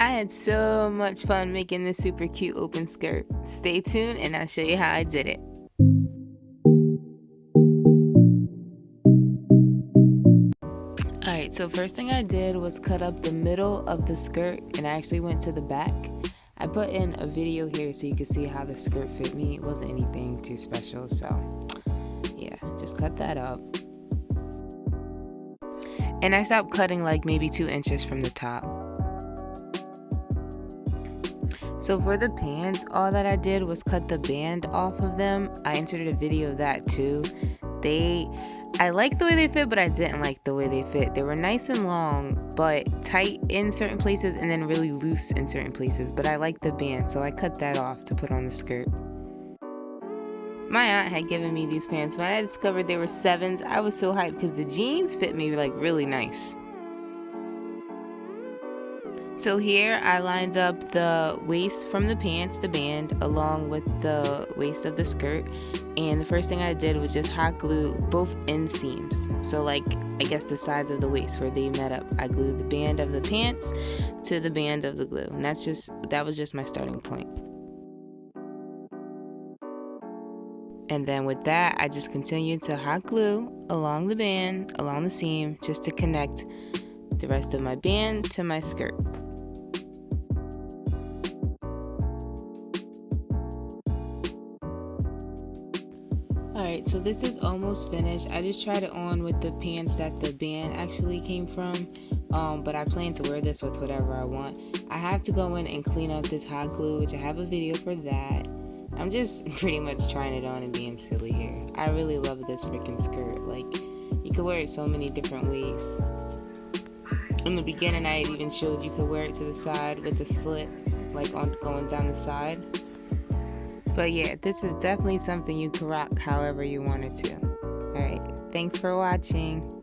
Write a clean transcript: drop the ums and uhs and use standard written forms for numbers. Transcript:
I had so much fun making this super cute open skirt. Stay tuned and I'll show you how I did it. Alright, so first thing I did was cut up the middle of the skirt, and I actually went to the back. I put in a video here so you can see how the skirt fit me. It wasn't anything too special, so yeah, just cut that up. And I stopped cutting like maybe 2 inches from the top. So for the pants, all that I did was cut the band off of them. I entered a video of that too. I liked the way they fit, but I didn't like the way they fit. They were nice and long, but tight in certain places and then really loose in certain places. But I liked the band, so I cut that off to put on the skirt. My aunt had given me these pants. When I discovered they were 7s, I was so hyped because the jeans fit me like really nice. So here I lined up the waist from the pants, the band, along with the waist of the skirt. And the first thing I did was just hot glue both inseams. So like, I guess the sides of the waist where they met up. I glued the band of the pants to the band of the glue. And that was just my starting point. And then with that, I just continued to hot glue along the band, along the seam, just to connect the rest of my band to my skirt. Alright, so this is almost finished. I just tried it on with the pants that the band actually came from, but I plan to wear this with whatever I want. I have to go in and clean up this hot glue, which I have a video for that. I'm just pretty much trying it on and being silly here. I really love this freaking skirt. Like, you could wear it so many different ways. In the beginning, I had even showed you could wear it to the side with a slit, like on going down the side. But yeah, this is definitely something you can rock however you wanted to. Alright, thanks for watching.